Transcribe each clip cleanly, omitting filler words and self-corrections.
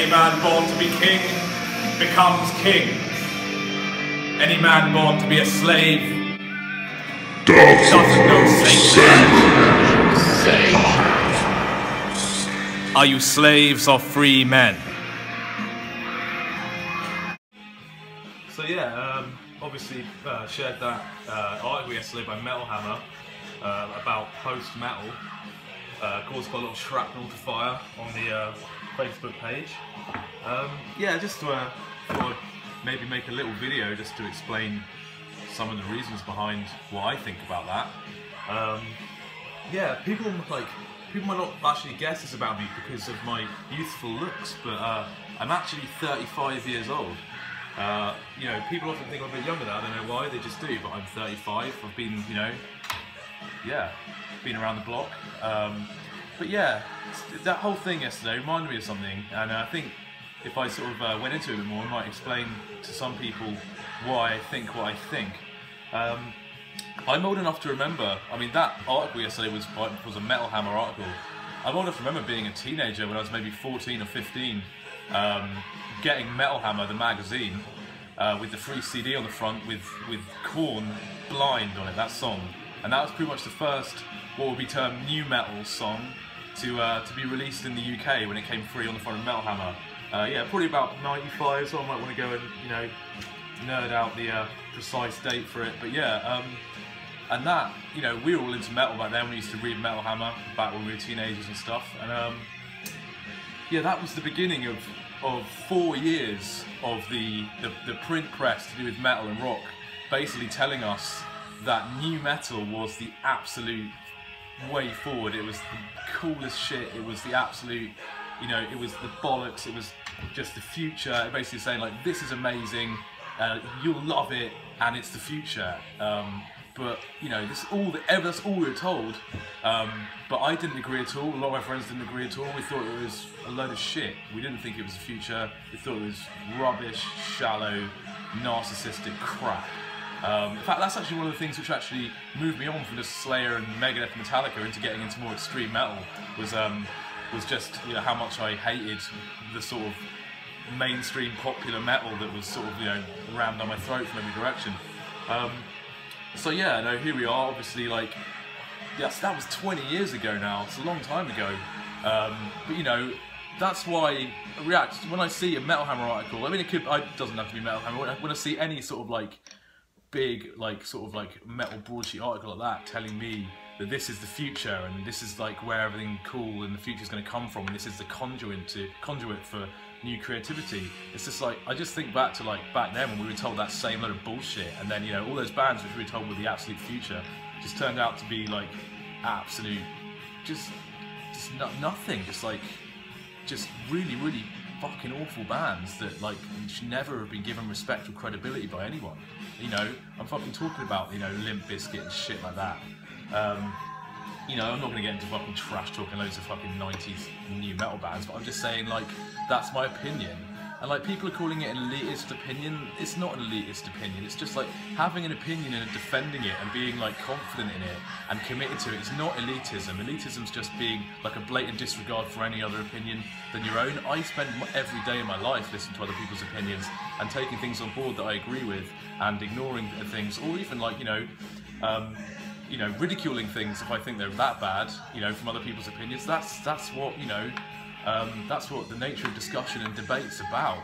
Any man born to be king becomes king. Any man born to be a slave doesn't know slavery. Are you slaves or free men? So yeah, obviously shared that article yesterday by Metal Hammer about post-metal. Caused quite a lot of shrapnel to fire on the Facebook page. Yeah, just thought I'd maybe make a little video just to explain some of the reasons behind what I think about that. Yeah, people might not actually guess this about me because of my youthful looks, but I'm actually 35 years old. You know, people often think I'm a bit younger than that. I don't know why, they just do, but I'm 35. I've been, you know, yeah, been around the block. But yeah, that whole thing yesterday reminded me of something, and I think if I sort of went into it a bit more, I might explain to some people why I think what I think. I'm old enough to remember, I mean, that article yesterday was a Metal Hammer article. I'm old enough to remember being a teenager when I was maybe 14 or 15, getting Metal Hammer, the magazine, with the free CD on the front with Korn, Blind on it, that song. And that was pretty much the first, what would be termed new metal song to be released in the UK when it came free on the front of Metal Hammer. Yeah, probably about 95, so I might want to go and, you know, nerd out the precise date for it. But yeah, and that, you know, we were all into metal back then. We used to read Metal Hammer back when we were teenagers and stuff. And yeah, that was the beginning of 4 years of the print press to do with metal and rock, basically telling us that new metal was the absolute way forward. It was the coolest shit. It was the absolute, you know, it was the bollocks. It was just the future. Basically saying like, this is amazing, you'll love it, and it's the future. But you know, that's all we were told. But I didn't agree at all. A lot of my friends didn't agree at all. We thought it was a load of shit. We didn't think it was the future. We thought it was rubbish, shallow, narcissistic crap. In fact, that's actually one of the things which actually moved me on from just Slayer and Megadeth and Metallica into getting into more extreme metal, was just, you know, how much I hated the sort of mainstream popular metal that was sort of, you know, rammed down my throat from every direction. So yeah, no, here we are, obviously, like, yes, that was 20 years ago now, it's a long time ago. But you know, that's why I react when I see a Metal Hammer article. I mean, it doesn't have to be Metal Hammer. When I see any sort of like big, like sort of like metal broadsheet article like that telling me that this is the future and this is like where everything cool in the future is going to come from, and this is the conduit for new creativity. It's just like, I just think back to like back then when we were told that same load of bullshit, and then, you know, all those bands which we were told were the absolute future just turned out to be like absolute, just nothing, just really fucking awful bands that like should never have been given respect or credibility by anyone. You know, I'm fucking talking about, you know, Limp Bizkit and shit like that. You know, I'm not gonna get into fucking trash talking loads of fucking 90s new metal bands, but I'm just saying, like, that's my opinion. And like, people are calling it an elitist opinion. It's not an elitist opinion. It's just like having an opinion and defending it and being like confident in it and committed to it. It's not elitism. Elitism's just being like a blatant disregard for any other opinion than your own. I spend every day in my life listening to other people's opinions and taking things on board that I agree with and ignoring things, or even like, you know, ridiculing things if I think they're that bad, you know, from other people's opinions. That's what, you know, that's what the nature of discussion and debate's about.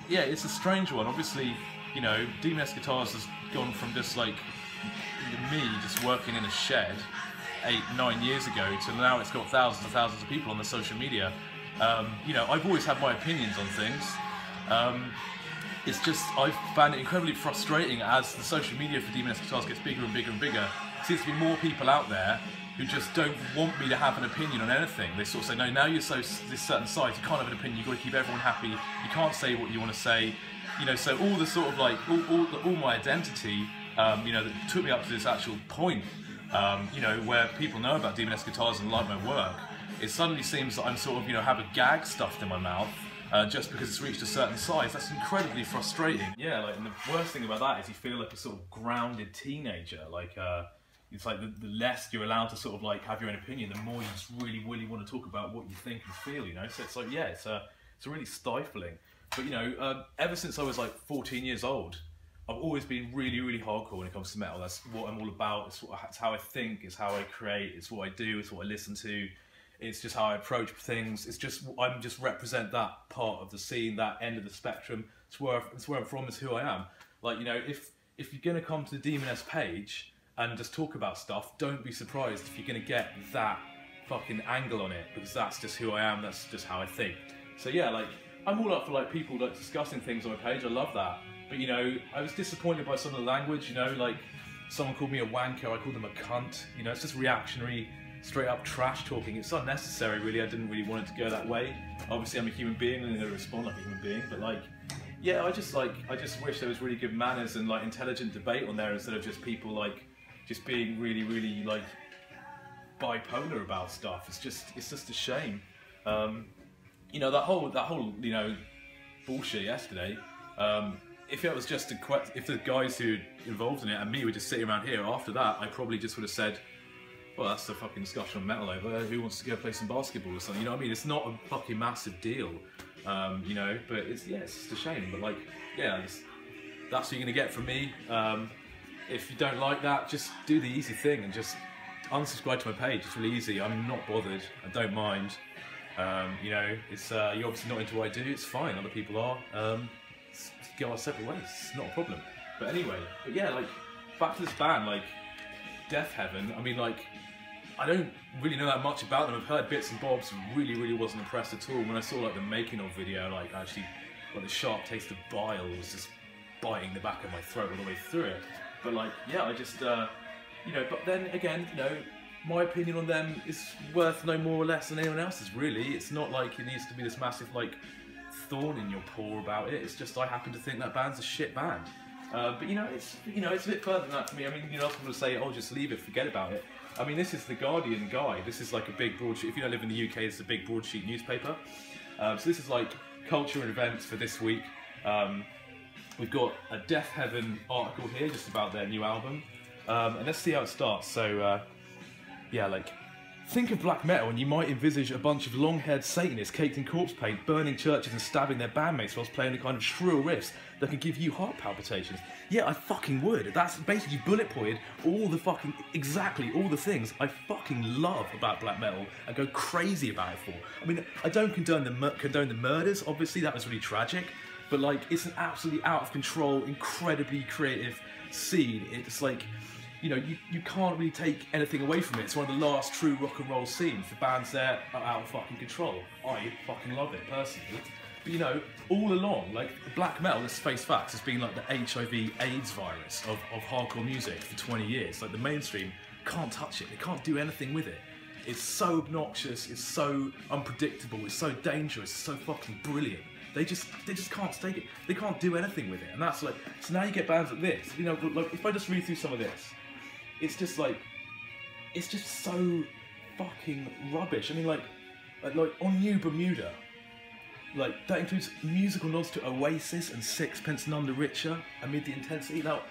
Yeah, it's a strange one. Obviously, you know, Daemoness Guitars has gone from just like me just working in a shed 8-9 years ago to now it's got thousands and thousands of people on the social media. You know, I've always had my opinions on things. It's just, I've found it incredibly frustrating as the social media for Daemoness Guitars gets bigger and bigger and bigger. There seems to be more people out there who just don't want me to have an opinion on anything. They sort of say, no, now you're this certain size, you can't have an opinion, you've got to keep everyone happy, you can't say what you want to say. You know, so all the sort of like, all my identity, you know, that took me up to this actual point, you know, where people know about Daemoness Guitars and like my work, it suddenly seems that I'm sort of, you know, have a gag stuffed in my mouth, just because it's reached a certain size. That's incredibly frustrating. Yeah, like, and the worst thing about that is you feel like a sort of grounded teenager. Like, it's like the less you're allowed to sort of like have your own opinion, the more you just really want to talk about what you think and feel, you know? So it's like, yeah, it's It's really stifling. But you know, ever since I was like 14 years old, I've always been really, really hardcore when it comes to metal. That's what I'm all about. It's how I think. It's how I create. It's what I do. It's what I listen to. It's just how I approach things. It's just I'm just represent that part of the scene, that end of the spectrum. It's where I'm from. It's who I am. Like, you know, if you're gonna come to the Daemoness page and just talk about stuff, don't be surprised if you're gonna get that fucking angle on it, because that's just who I am. That's just how I think. So yeah, like I'm all up for like people like discussing things on my page. I love that. But you know, I was disappointed by some of the language. You know, like someone called me a wanker. I called them a cunt. You know, it's just reactionary, straight up trash talking. It's unnecessary, really. I didn't really want it to go that way. Obviously, I'm a human being and I'm gonna respond like a human being. But like, yeah, I just wish there was really good manners and like intelligent debate on there instead of just people like just being really, really like bipolar about stuff. It's just a shame. You know, that whole you know bullshit yesterday. If it was just if the guys who involved in it and me were just sitting around here after that, I probably just would have said, well, that's the fucking discussion on metal over there. Who wants to go play some basketball or something? You know what I mean? It's not a fucking massive deal, you know. But it's just a shame. But like, yeah, that's what you're gonna get from me. If you don't like that, just do the easy thing and just unsubscribe to my page. It's really easy. I'm not bothered. I don't mind. You know, it's you're obviously not into what I do. It's fine. Other people are. Let's go our separate ways. It's not a problem. But anyway, but yeah, like back to this band, like Deafheaven. I mean, like I don't really know that much about them. I've heard bits and bobs. Really, really wasn't impressed at all. When I saw like the making of video, like actually, like the sharp taste of bile was just biting the back of my throat all the way through it. But like, yeah, I just, you know. But then again, you know, my opinion on them is worth no more or less than anyone else's. Really, it's not like it needs to be this massive like thorn in your paw about it. It's just I happen to think that band's a shit band. But you know, it's a bit further than that for me. I mean, you know, people will say, "Oh, just leave it, forget about it." I mean, this is the Guardian guide. This is like a big broadsheet. If you don't live in the UK, it's a big broadsheet newspaper. So this is like culture and events for this week. We've got a Deafheaven article here just about their new album, and let's see how it starts. So yeah, like, think of black metal and you might envisage a bunch of long-haired Satanists caked in corpse paint, burning churches and stabbing their bandmates whilst playing the kind of shrill riffs that can give you heart palpitations. Yeah, I fucking would. That's basically bullet pointed exactly all the things I fucking love about black metal and go crazy about it for. I mean, I don't condone the murders, obviously, that was really tragic, but like, it's an absolutely out of control, incredibly creative scene. It's like, you know, you can't really take anything away from it. It's one of the last true rock and roll scenes. The bands there are out of fucking control. I fucking love it, personally. But you know, all along, like, black metal, let's face facts, has been like the HIV/AIDS virus of hardcore music for 20 years. Like, the mainstream can't touch it. They can't do anything with it. It's so obnoxious, it's so unpredictable, it's so dangerous, it's so fucking brilliant. They just can't stake it. They can't do anything with it. And that's like, so now you get bands like this. You know, like, if I just read through some of this, it's just like, it's just so fucking rubbish. I mean, like on New Bermuda, like, that includes musical nods to Oasis and Sixpence None the Richer amid the intensity. Now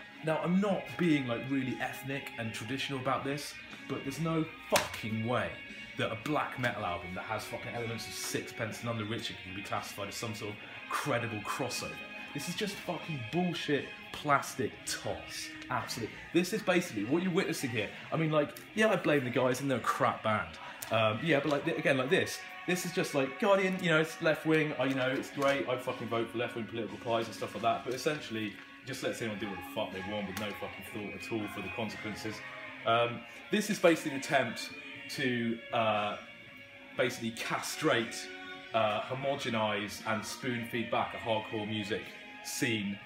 I'm not being like really ethnic and traditional about this, but there's no fucking way that a black metal album that has fucking elements of Sixpence None the Richer can be classified as some sort of credible crossover. This is just fucking bullshit plastic toss. Absolutely. This is basically what you're witnessing here. I mean, like, yeah, I blame the guys and they're a crap band. Yeah, but like, again, like this is just like, Guardian, you know, it's left wing, you know, it's great, I fucking vote for left wing political parties and stuff like that, but essentially, just lets anyone do what the fuck they want with no fucking thought at all for the consequences. This is basically an attempt to basically castrate, homogenise and spoon feed back a hardcore music scene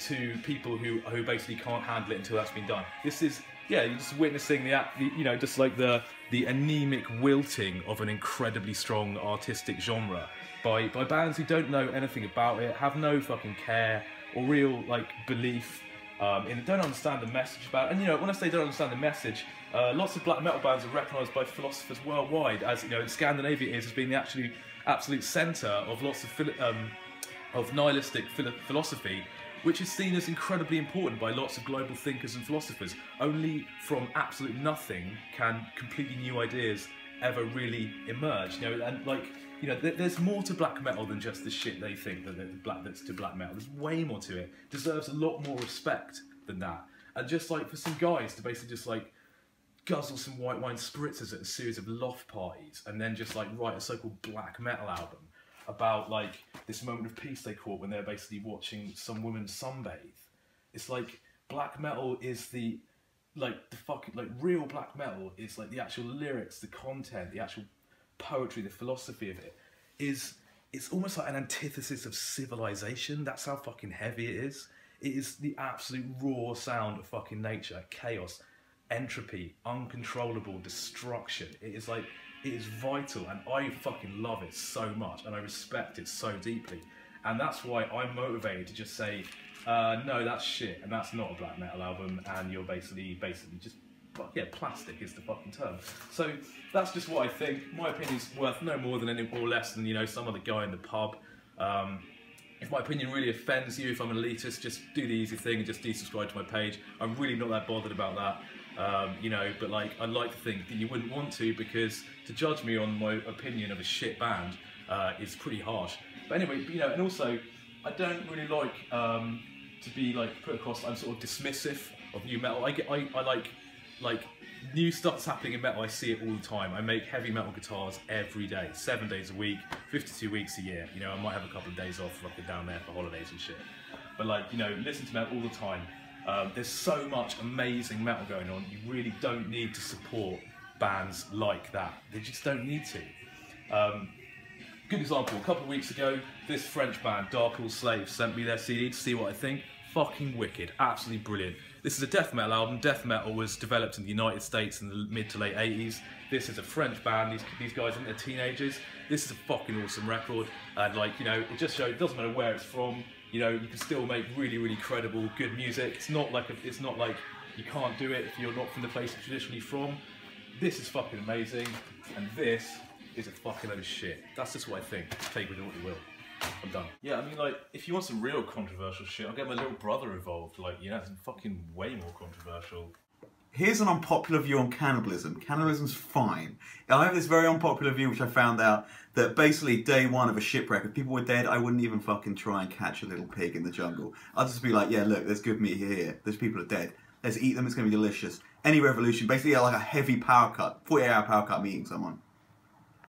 to people who basically can't handle it until that's been done. This is, yeah, you're just witnessing the you know, just like the anemic wilting of an incredibly strong artistic genre by bands who don't know anything about it, have no fucking care or real like belief in it, don't understand the message about it. And you know, when I say don't understand the message, lots of black metal bands are recognised by philosophers worldwide as, you know, in Scandinavia as being the absolute centre of lots of nihilistic philosophy, which is seen as incredibly important by lots of global thinkers and philosophers. Only from absolute nothing can completely new ideas ever really emerge. You know, and like, you know, there's more to black metal than just the shit they think that's to black metal. There's way more to it. Deserves a lot more respect than that. And just like for some guys to basically just like guzzle some white wine spritzers at a series of loft parties and then just like write a so-called black metal album about like this moment of peace they caught when they're basically watching some woman sunbathe. It's like black metal is the fucking like real black metal is like the actual lyrics, the content, the actual poetry, the philosophy of it is, it's almost like an antithesis of civilization. That's how fucking heavy it is. It is the absolute raw sound of fucking nature, chaos, entropy, uncontrollable destruction. It is like, it is vital, and I fucking love it so much, and I respect it so deeply. And that's why I'm motivated to just say, no, that's shit, and that's not a black metal album, and you're basically just, yeah, plastic is the fucking term. So that's just what I think. My opinion's worth no more than any or less than, you know, some other guy in the pub. If my opinion really offends you, if I'm an elitist, just do the easy thing and just desubscribe to my page. I'm really not that bothered about that. You know, but like, I'd like to think that you wouldn't want to, because to judge me on my opinion of a shit band is pretty harsh. But anyway, you know, and also, I don't really like to be like put across I'm sort of dismissive of new metal. I like new stuff's happening in metal. I see it all the time. I make heavy metal guitars every day, 7 days a week, 52 weeks a year. You know, I might have a couple of days off rocking down there for holidays and shit. But like, you know, listen to metal all the time. There's so much amazing metal going on. You really don't need to support bands like that. They just don't need to. Good example, a couple of weeks ago, this French band, Dark All Slaves, sent me their CD to see what I think. Fucking wicked, absolutely brilliant. This is a death metal album. Death metal was developed in the United States in the mid to late 80s. This is a French band. These guys aren't teenagers. This is a fucking awesome record. And like, you know, it just shows, it doesn't matter where it's from, you know, you can still make really, really credible, good music. It's not like you can't do it if you're not from the place you're traditionally from. This is fucking amazing, and this is a fucking load of shit. That's just what I think. Take with it what you will. I'm done. Yeah, I mean, like, if you want some real controversial shit, I'll get my little brother involved. Like, you know, it's fucking way more controversial. Here's an unpopular view on cannibalism. Cannibalism's fine. I have this very unpopular view, which I found out, that basically day one of a shipwreck, if people were dead, I wouldn't even fucking try and catch a little pig in the jungle. I'd just be like, yeah, look, there's good meat here. There's people are dead. Let's eat them, it's going to be delicious. Any revolution, basically like a heavy power cut, 48-hour power cut, meeting someone.